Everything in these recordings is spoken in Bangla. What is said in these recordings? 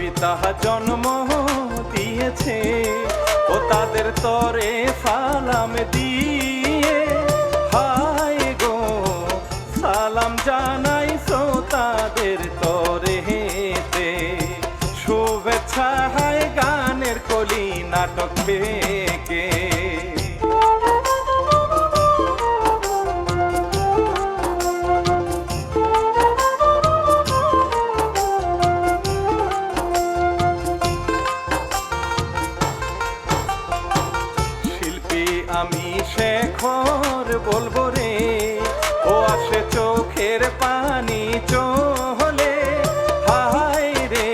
পিতা জন্ম দিয়েছে ও তাদের তরে সালাম দিয়ে, হায় গো সালাম জানাই শ্রোতাদের তরে হেতে, শুভেচ্ছা হায় গানের কলি নাটক থেকে। আমি শেখর বলবো রে, ও আসে চোখের পানি চলে, হায় রে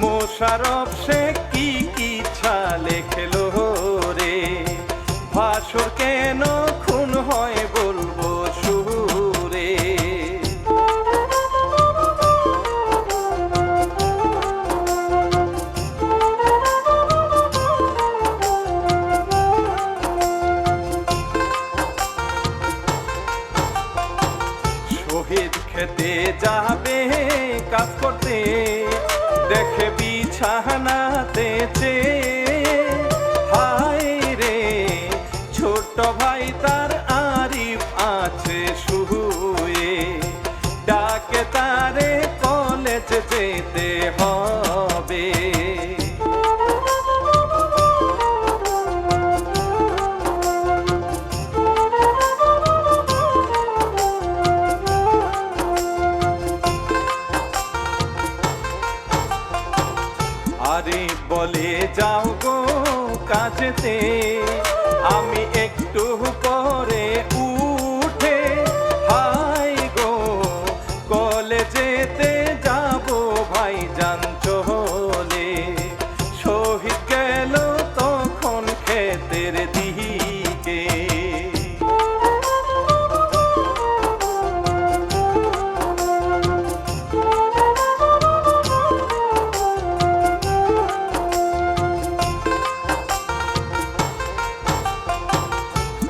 মোশারফ সে কি ইচ্ছা লেখলো রে, ভাসুর কেন খুন হয় বলবো সুরে। শহীদ খেতে যাবে কাজ করতে, দেখে বিছানাতে হায় রে ছোট ভাই তার আরিফ আছে শুয়ে, ডাকে তারে কলেজ যেতে হবে। আরিফ বলে যাও গো কাজেতে, আমি একটু পরে উঠে, হায় গো কলেজেতে যাব ভাই জান চলে, শহীদ গেল তখন ক্ষেতের দিকে।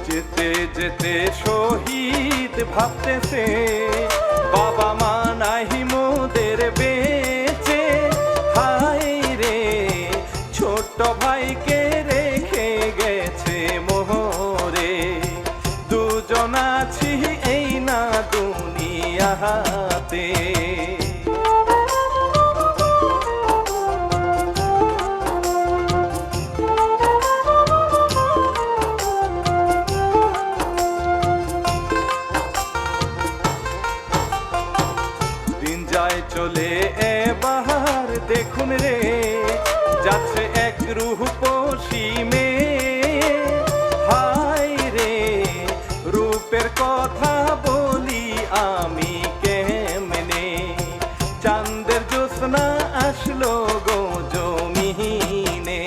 যেতে যেতে শহীদ ভাবতেছে, বাবা মা নাহি মোদের বেঁচে, হায় রে ছোট ভাইকে রেখে গেছে মোহরে, দুজন আছি এই না দুনিয়াতে। যায় চলে এবার দেখুন রে, যাচ্ছে এক রূপসী মেয়ে, হায় রে রূপের কথা বলি আমি কেমনে, চাঁদের জ্যোৎস্না আসলো গো জমিনে।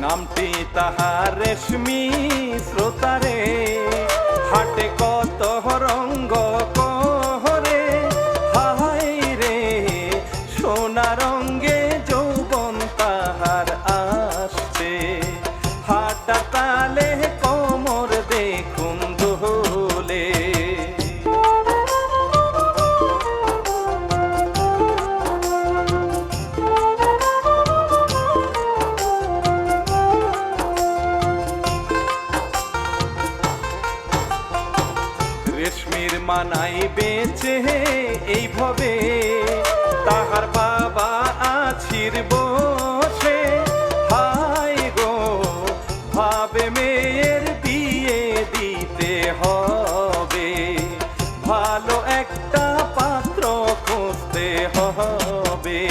নামটি তাহার রেশমি শ্রোতারে, হাটে কত রঙ্গ করে, হায় রে সোনা রঙ্গে যৌবন তাহার আসছে, হাটা তালে কোমর দেখুন দোলে। রেশমির মানাই বেঁচে এইভাবে, তাহার বাবা আছির বসে, হায় গো ভাবে মেয়ের বিয়ে দিতে হবে, ভালো একটা পাত্র খুঁজতে হবে।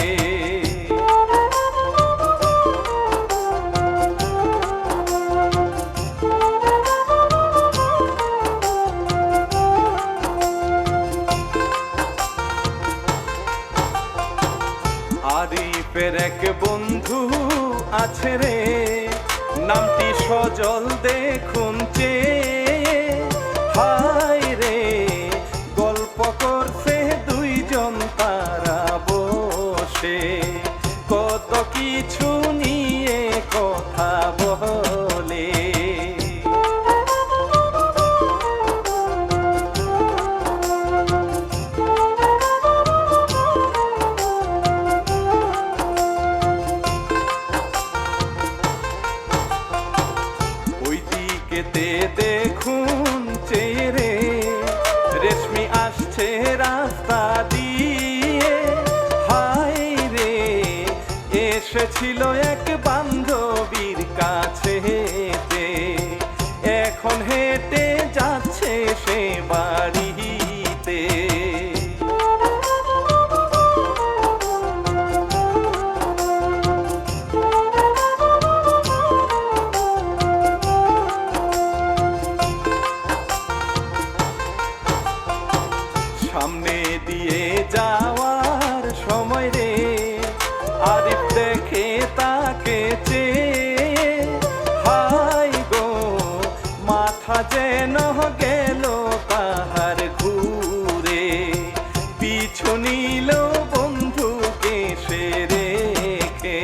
আরিফের এক বন্ধু আছে রে, নামটি সজল দেখুন চেয়ে, হায় রে গল্প করছে দুইজন তারা বসে, কত পড়েছিল এক বান্ধবীর কাছে, এখন হেঁটে যাচ্ছে সে বাড়িতে। সামনে দিয়ে যাওয়ার সময় রে আরিফ দেখে তাকে চেয়ে, হাই গো মাথা যেন গেল তাহার ঘুরে, পিছু নিল বন্ধুকে সে রেখে।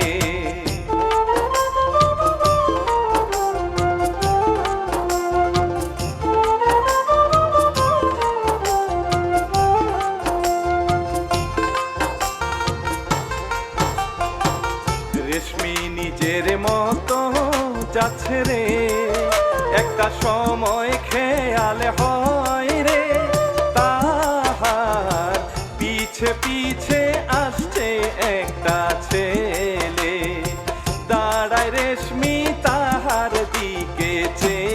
রেশমি নিজের মতো যাচ্ছে রে, একটা সময় খেয়াল হয় রে তাহার পিছে পিছে আসছে একটা ছেলে, দাঁড়ায় রেশমি তাহার দিকে চেয়ে।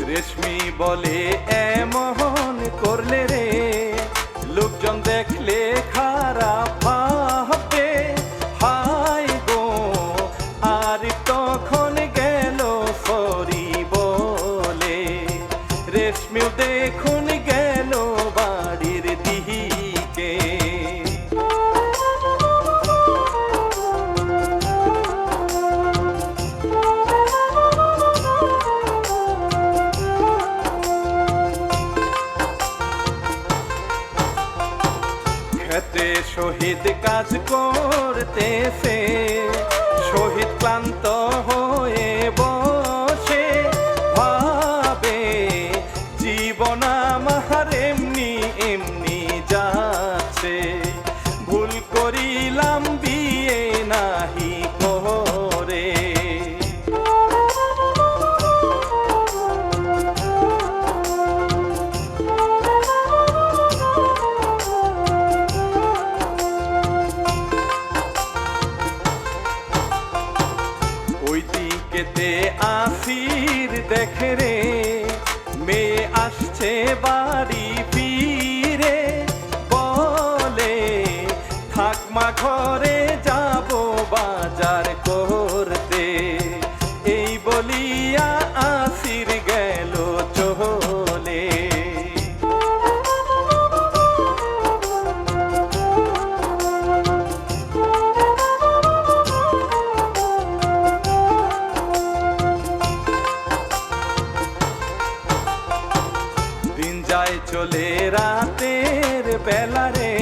রেশমি বলে এমন করলে রে লোকজন দেখলে খারাপ ভাববে, হাই গো আরিফ তখন গেল সরি বলে, রেশমিও দেখুন গেল বাড়ির দিকে। খেতে শহীদ কাজ করতেছে, শহীদ ক্লান্ত হয়ে বসে ভাবে, জীবন আমার এমনি এমনি যাচ্ছে, ভুল করিলাম বিয়ে নাহি করে। ওইদিকেতে আসির দেখে রে মেয়ে আসছে বাড়ি ফিরে, বলে থাকমা ঘরে যাব বাজার করতে, এই বলিয়া আসির গেল চলে। যায় চলে রাতের বেলা রে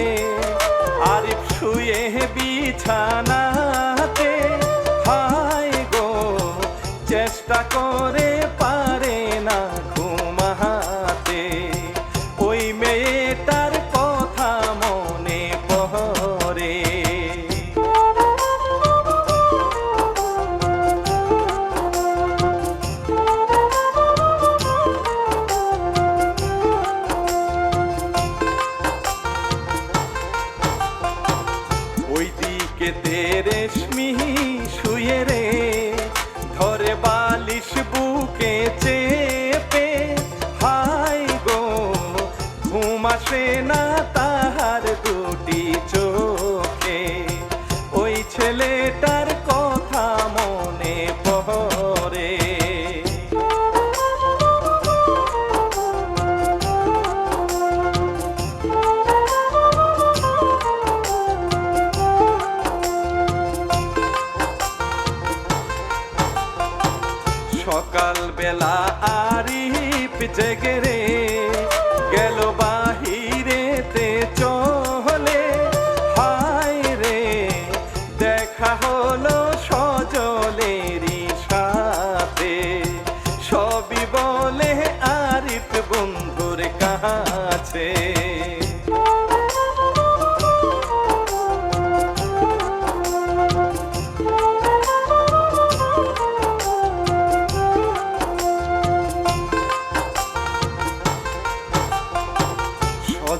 আরিফ শুয়ে বিছানাতে, হাই গো চেষ্টা করে পারে না ঘুমাতে, ওই মেয়েটার কথা মনে পড়ে। ওইদিকেতে রেশমি শুয়ে রে ধরে বালিশ বুকে চেপে, হাই গো ঘুম আসে না তাহার দুটি চোখে, ওই ছেলেটার কথা মনে পড়ে। সকাল বেলা আরিফ জেগে রে গেল বাহিরেতে চলে, হায় রে দেখা হলো সজলেরই সাথে, সবই বলে আরিফ বন্ধুর কাছে।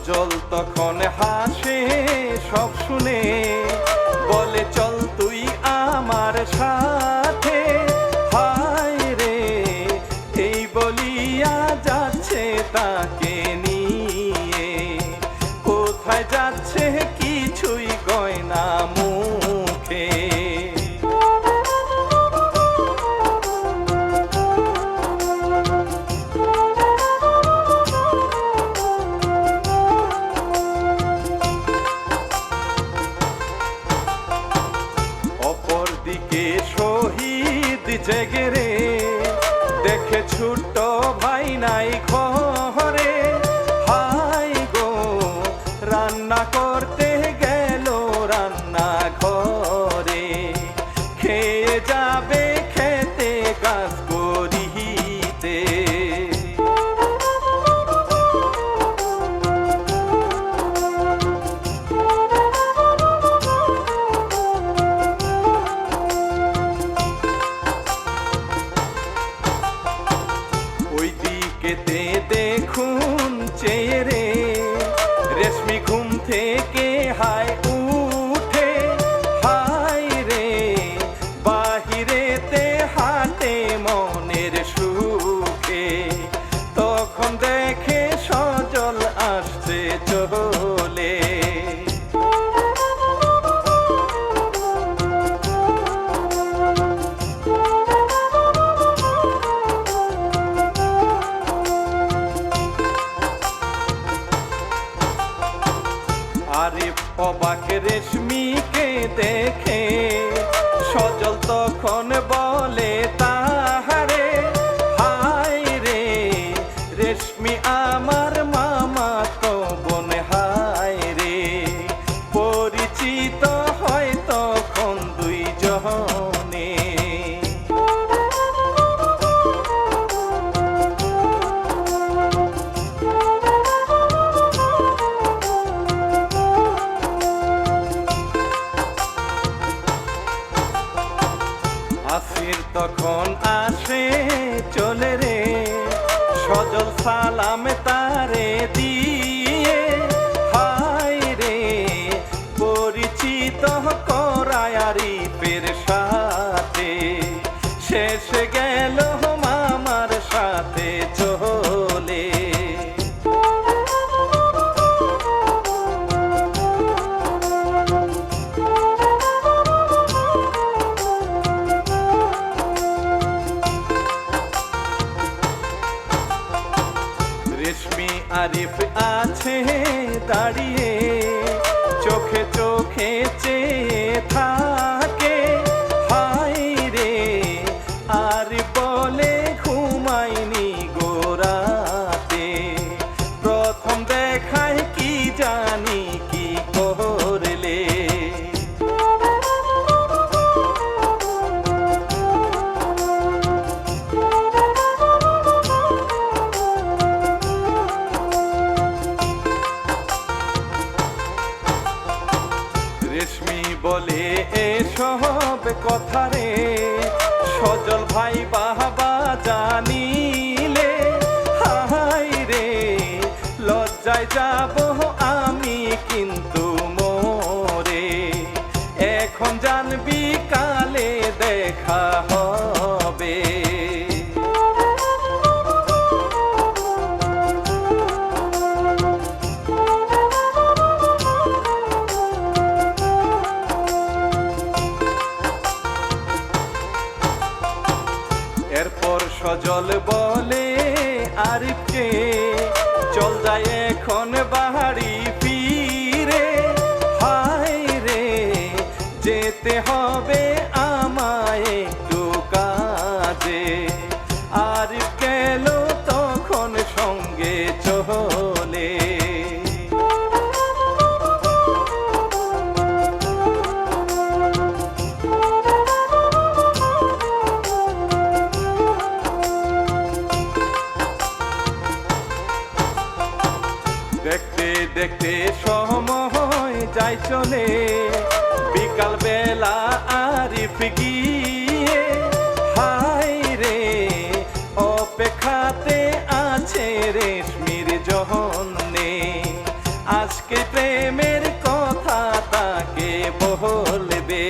সজল তখন হাসে সব শুনে, বলে চল তুই আমার সাথে। হায় রে, এই বলিয়া যাচ্ছে তাকে নিয়ে, কোথায় যাচ্ছে কিছুই কয় না মুখে। অপরদিকে শহীদ জেগে রে, দেখে ছোট্ট ভাই নাই ঘরে। হায় গো, রান্না করতে গেল রান্না ঘরে, খেয়ে যাবে খেতে কাজ করিতে। ওইদিকেতে দেখুন চেয়ে রে, রেশমি ঘুম থেকে হায় উঠে। হায় রে, বাহিরেতে হাটে মনের সুখে, তখন দেখে সজল আসছে চলে। আরিফ অবাক রেশমিকে দেখে, সজল তখন বলে তাহারে। হায় রে, রেশমি আমার মামাতো বোন। হায় রে, পরিচিত হয় তখন দুইজনে। আসির তখন আসে চলে রে, সজল সালাম তারে দিয়ে। হায় রে, পরিচিত করায় আরিফের সাথে, শেষে গেল মামার সাথে চলে। রেশমি আরিফ আছে দাঁড়িয়ে, চোখে চোখে চেয়ে থাকে। হায় রে, আর বলে ঘুমাইনি গোরাতে, প্রথম দেখায় কি জানি কি করলে। রেশমি বলে এসব কথা রে, সজল ভাই বাবা জানিলে। হায় রে, লজ্জায় যাব আমি কিন্তু মোরে, এখন জানবি কালে দেখা হবে। এরপর সজল বলে আরিফকে, চল যাই এখন বাড়ি ফিরে। হায় রে, যেতে হবে আমায় একটু কাজে। আরিফ গেল তখন সঙ্গে চলে। দেখতে দেখতে সময় যায় চলে, বিকাল বেলা আরিফ গিয়ে। হায় রে, অপেক্ষাতে আছে রেশমির জন্যে, আজকে প্রেমের কথা তাকে বলবে।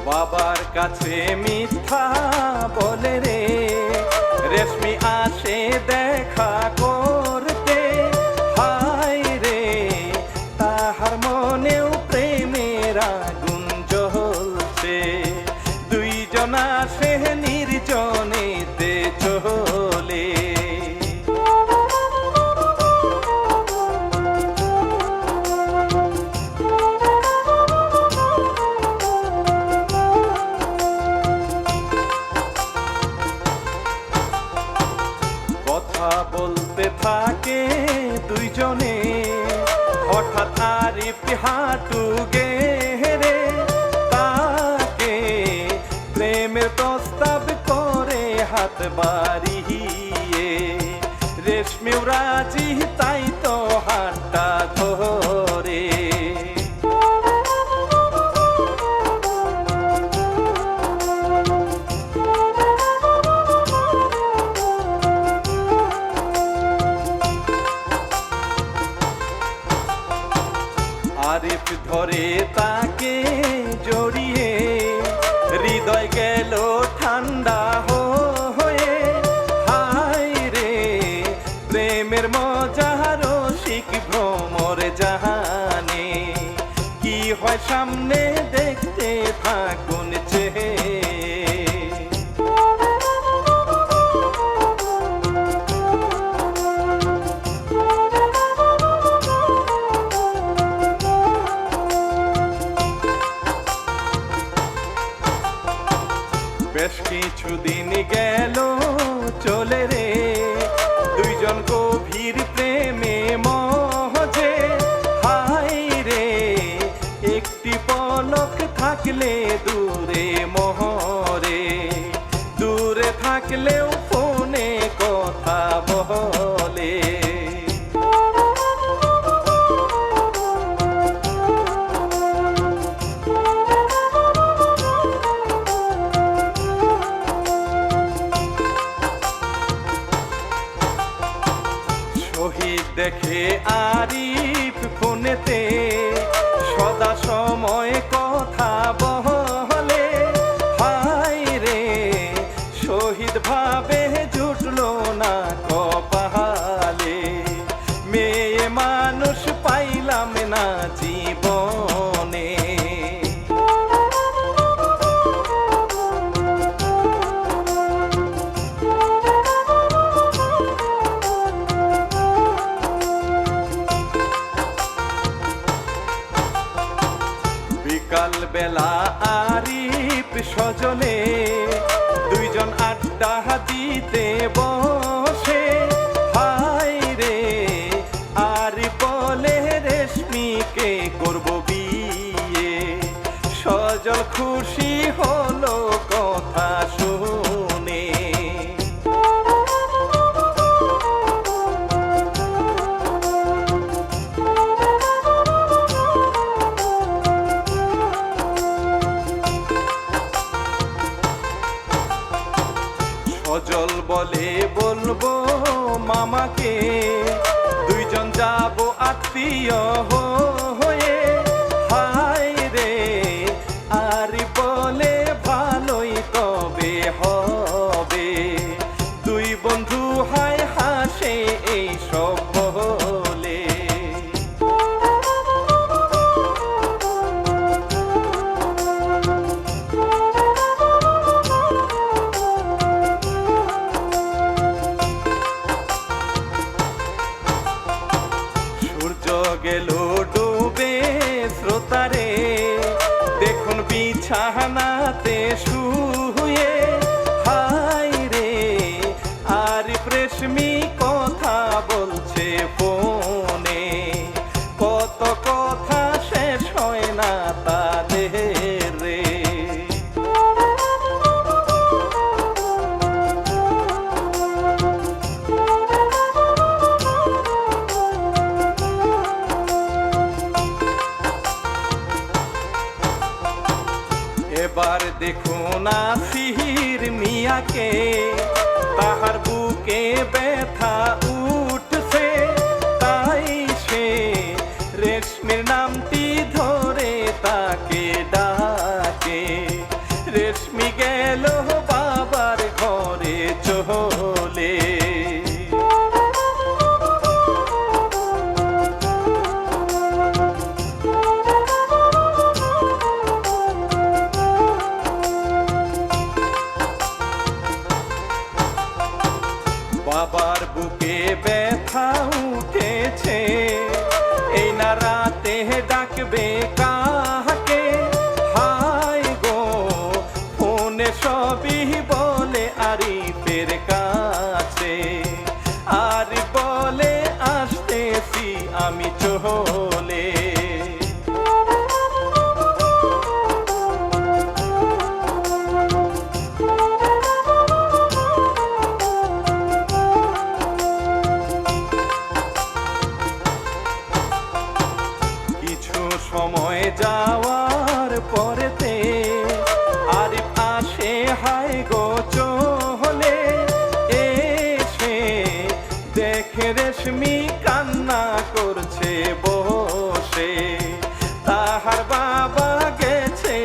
বাবার কাছে মিথ্যা বলে রে রেশমি আসে দেখা করতে, হায় রে তাহার মনেও প্রেমের আগুন জ্বলছে, দুইজন আসে নির্জনেতে চলে। কথা বলতে থাকে দুইজনে, হঠাৎ আরিফ হাঁটু গেড়ে তাকে প্রেমের প্রস্তাব করে হাত বাড়িয়ে, রেশমিও রাজি তাই তো হাতটা ধরে। আরিফ ধরে তাকে জড়িয়ে, হৃদয় গেল ঠান্ডা হয়ে, হায় রে প্রেমের মজা রসিক ভ্রমর জাহানে, কি হয় সামনে দেখতে থাকুন চেয়ে। বেশ কিছুদিন গেল চলে রে দুইজন গভীর প্রেমে মজে, হায় রে একটি পলক থাকলে দূরে মহরে, দূরে থাকলেও ফোনে কথা বলে। শহীদ দেখে আরিফ ফোনেতে সদা সময় কথা বলে, হায় রে শহীদ ভাবে জুটলো না কপালে, মেয়ে মানুষ পাইলাম না জীবনে। বিকাল বেলা আরিফ সজলে দুইজন আড্ডা দিতে বসে, হায় রে আরিফ বলে রেশমিকে করব বিয়ে, সজল খুশি হলো কথা শুনে। সজল বলে বলবো মামাকে দুইজন যাব আত্মীয় হয়ে, হায় রে আরিফ বলে ভালোই তবে হবে, দুই বন্ধু হায় হাসে এই সব বলে। গেল ডুবে স্রোতারে দেখুন বিছানাতে শুয়ে, হায় রে আরিফ রেশমি কথা বলছে ফোনে, কত কথা শেষ হয় না তাদের রে। দেখুন আসির মিয়াকে, তাহার বুকে ব্যথা উঠছে, তাই সে রেশমির নামটি ধরে তাকে ডাকে। রেশমি গেল বাবার ঘরে চলে। বাবার বুকে ব্যথা উঠেছে, এই না রাতে ডাকবে কাহাকে। হায় গো ফোনে সবই বলে আরিফের কাছে, আরিফ বলে আসতেছি আমি চলে। সময় যাওয়ার পরেতে আরিফ আসে হায় গো চলে। এসে দেখে রেশমি কান্না করছে বসে, তাহার বাবা গেছে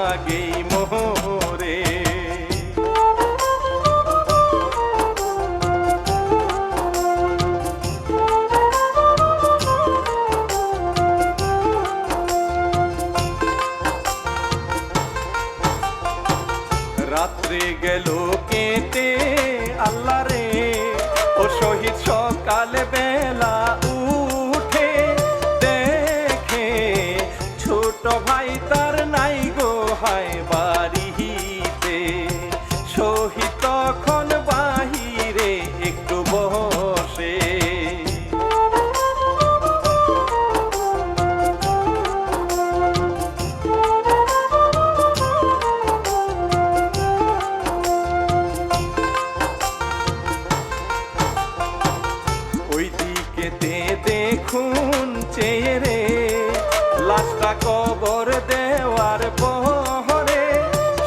আগেই মোরে। রাত্রে গেল কেটে আল্লাহ রে, ও শহীদ সকালে বেলা উঠে দেখে ছোট ভাই তার নাই গো হায় বাড়িতে। শহীদ তখন বাহিরে একটু বসে, দেখুন চেয়ে লাশটা কবর দেওয়ার পরে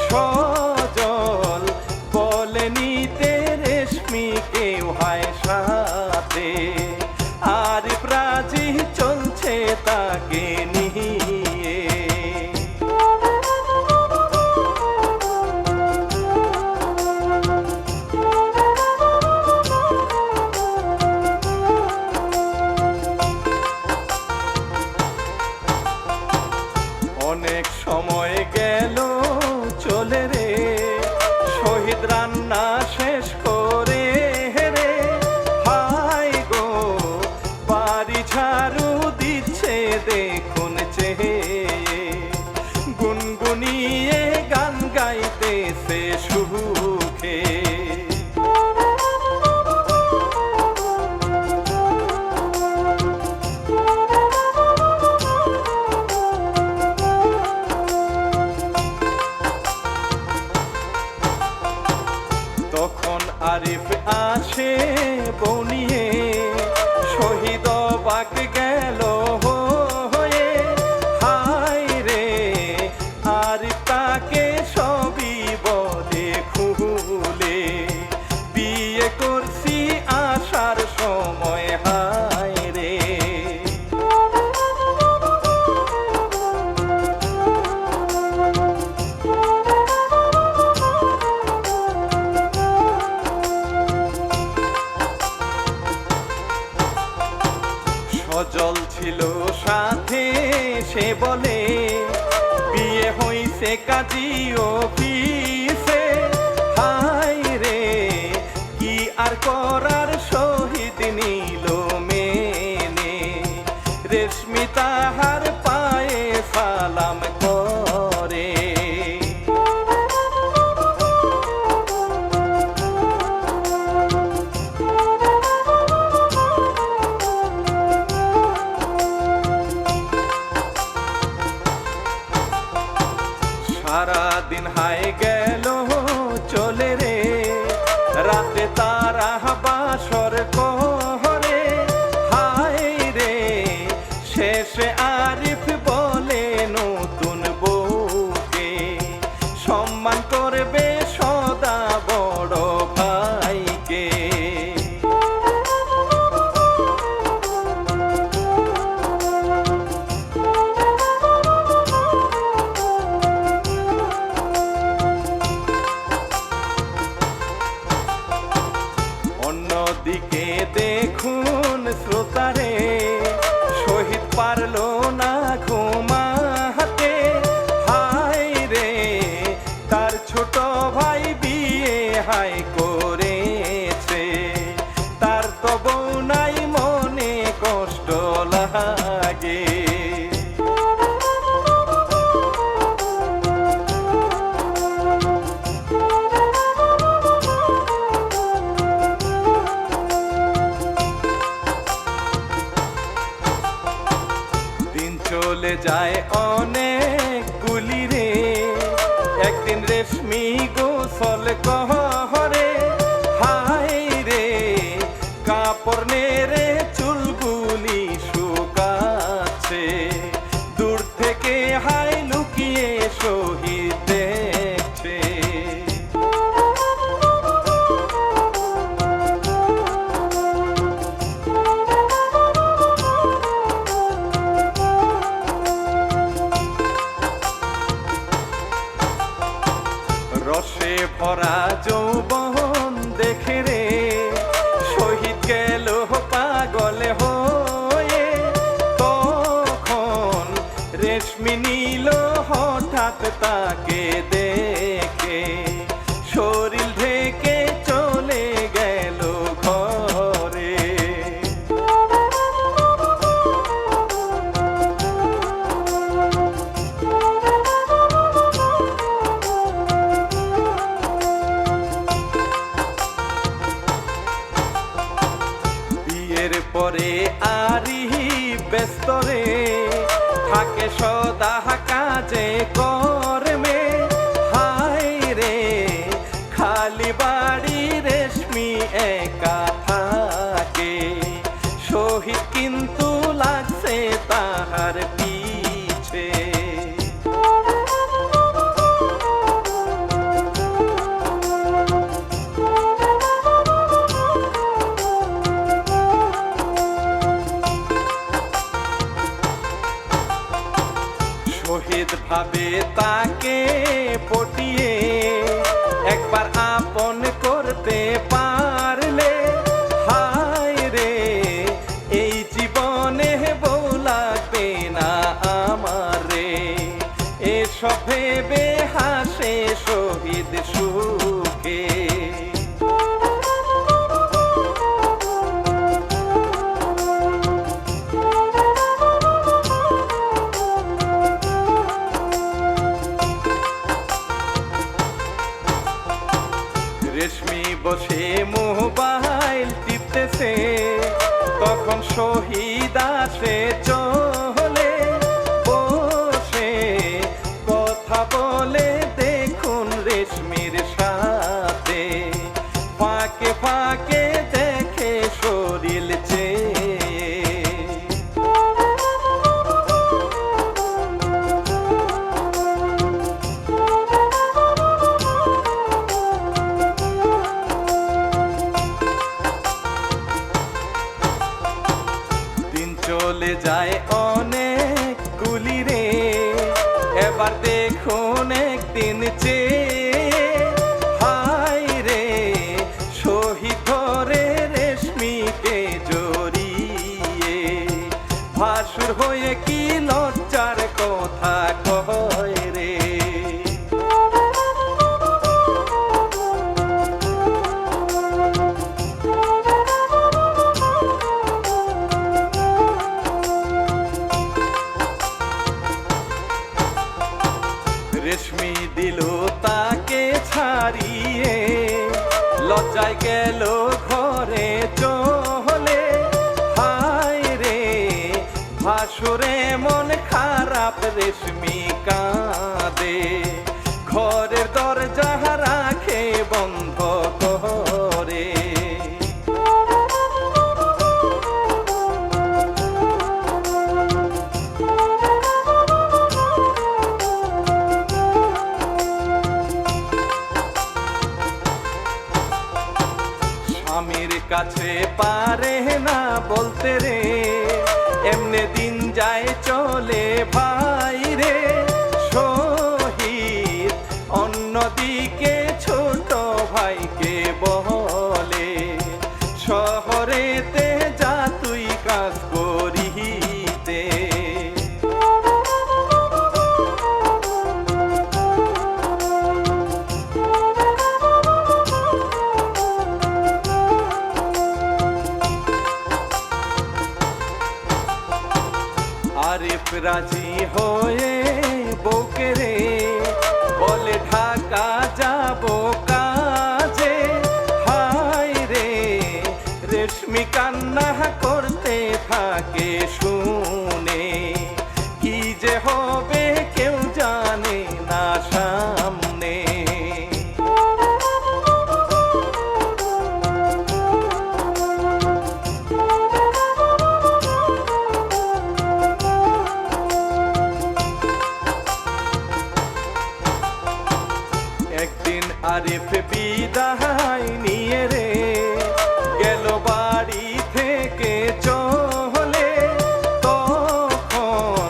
সজল বলে নিতে রেশমি কেউ হয় সাথে, আর প্রাজি চলছে তাকে নিয়ে। অনেক সময় গেল চলে রে, শহীদ রান্না শেষ করে রে। হায় গো বাড়ি ঝাড়ু দিচ্ছে দেখুন চেয়ে, গুনগুনিয়ে গান গাইতেছে সুখে। তখন আরিফ আসে বনিয়ে, শহীদ অবাক গেল হয়ে। হায় রে আরিফ তাকে সবই বলে খুলে, বিয়ে করছি আসার সময় হায় রে। সজল ছিল সাথে, সে বলে বিয়ে হইছে কাজী অফিসে। হায় রে কি আর করার, শহীদ নিল মেনে। রেশমি তাহার পায়ে সালাম করে, সারাদিন হায় গেল চলে রে, রাতে তারা বাসর করে। হায় রে শেষে আরিফ বলে নতুন বউকে, সম্মান লাগে। দিন চলে যায় অনেক গুলি রে, একদিন রেশমি গোসল করে, হায় রে কাপড় নেড়ে চুলগুলি শুকাচ্ছে, দূর থেকে হাই লুকিয়ে শহীদ দেখছে। রসে ভরা যৌবন দেখে রে শহীদ গেল পাগল হয়ে, তখন রেশমি নীল হঠাৎ তাকে দেখে, শরীর ঢেকে চলে গেল ঘরে। পরে আরি ব্যস্ত রে থাকে সদা কাজে কর্মে, হায় রে খালি বাড়ি রেশমি একা থাকে, শহীদ কিন্তু লাগছে তাহার পিছে। শহীদ ভাবে তাকে পটিয়ে একবার আপন করতে পারলে, হায় রে এই জীবনে বউ লাগবে না আমার রে, এসব ভেবে হাসে শহীদ সুখে। রেশমি বসে মোবাইল টিপতেছে, তখন শহীদ আসে চলে, বসে কথা বলে দেখুন রেশমির সাথে, ফাঁকে ফাঁকে দেখে শরীর চেয়ে। চলে যায় অনেক গুলি রে, এবার দেখুন একদিন চেয়ে, হায় রে শহীদ ধরে রেশমিকে জড়িয়ে, ভাসুর হয়ে কি লজ্জার কথা কয় রে। রেশমি দিল তাকে ছাড়িয়ে, লজ্জায় গেল ঘরে চলে, হায় রে ভাসুরে মন খারাপ রেশমি কাঁদে, ঘরের দরজা রাখে বন্ধ করে। স্বামীর কাছে পারে না বলতে রে, এমনে দিন যায় চলে ভাই রে, শহীদ অন্যদিকে ছোট ভাইকে বলে, শহরেতে যা তুই কাজ করিতে। আরিফ রাজি হয়ে বউকে রে বলে ঢাকা যাব কাজে। হায় রে রেশমি কান্না করতে থাকে শুনে, কি যে হবে কেউ জানে না সামনে। একদিন আরিফ বিদায় নিয়ে রে গেল বাড়ি থেকে চলে, তখন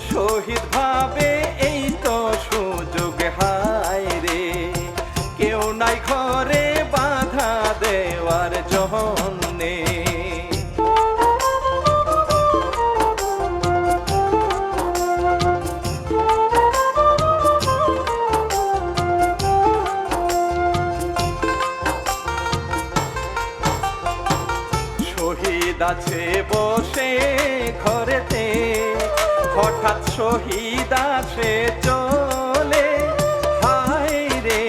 শহীদ ভাবে এই তো সুযোগ, হায় রে কেউ নাই ঘরে বাধা দেওয়ার জন্যে। শহীদ আছে বসে ঘরেতে, হঠাৎ শহীদ আসে চলে, হায় রে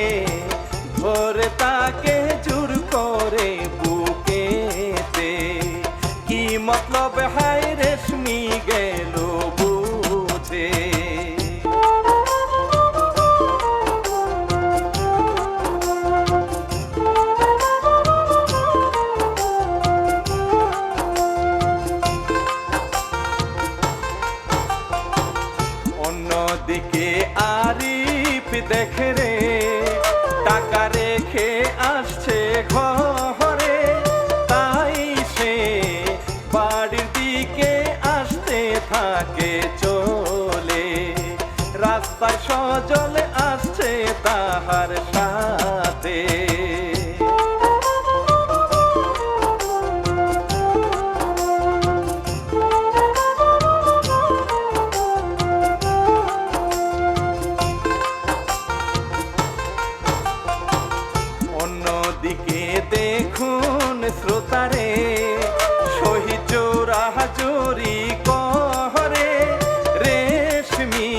ধরে তাকে জোর করে বুকেতে, কি মতলব হায় রেশমি গেল বুঝে। অন্যদিকে আরিফ দেখে রে টাকা রেখে আসছে ঘরে, তাই সে বাড়ির দিকে আসতে থাকে চলে, রাস্তায় সজল আসছে তাহার সাথে। অন্যদিকে দেখুন শ্রোতারে শহীদ জোরাজুরি করে, রেশমি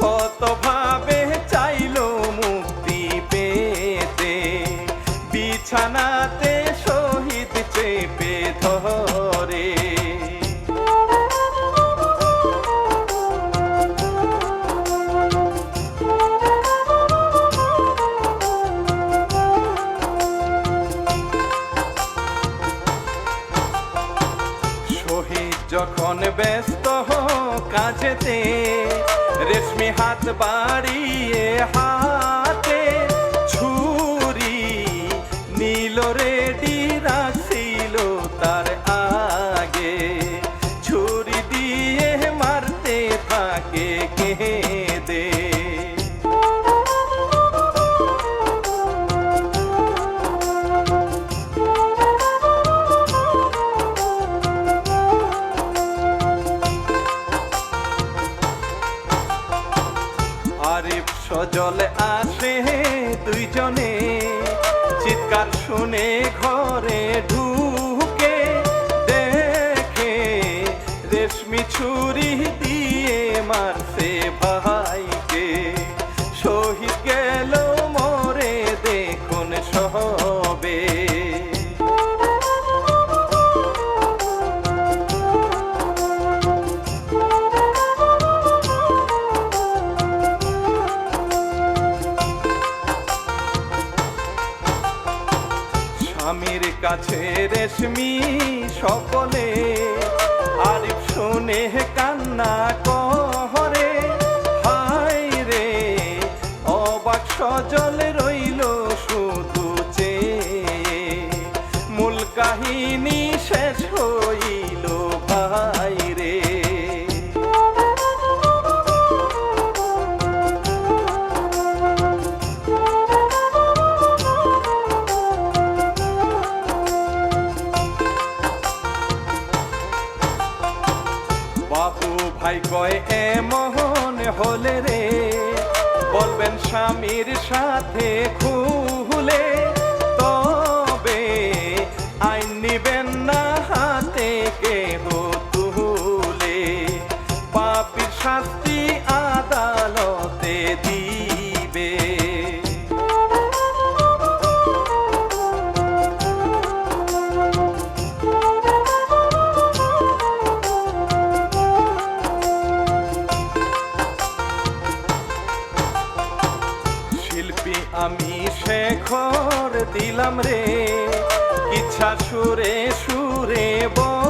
কত ভাবে চাইল মুক্তি পেতে, বিছানাতে শহীদ চেপে ধরে। শহীদ যখন ব্যস্ত কাজেতে, রেশমি হাত বাড়িয়ে হাতে ছুরি নীল রেডি রাখছিল তার আগে, ছুরি দিয়ে মারতে থাকে কেঁদে। আরিফ সজল আসে দুইজনে, চিৎকার শুনে ঘরে ঢুকে, দেখে রেশমি ছুরি দিয়ে মারছে ভাইকে, শহীদ গেল মরে দেখুন সবে। স্বামীর কাছে রেশমি সকলে, আরিফ শুনে কান্না করে, হায় রে অবাক সজল রইল শুধু চেয়ে, মূল কাহিনী শেষ হইল ভাই রে। বাবু ভাই কয় এমন হলে রে বলবেন স্বামীর সাথে খুলে, তবে আইন নিবেন না হাতে কেহ তুলে, শাস্তি আদালতে দিবে। শিল্পী আমি শেখর দিলাম রে, ইচ্ছা সুরে সুরে বল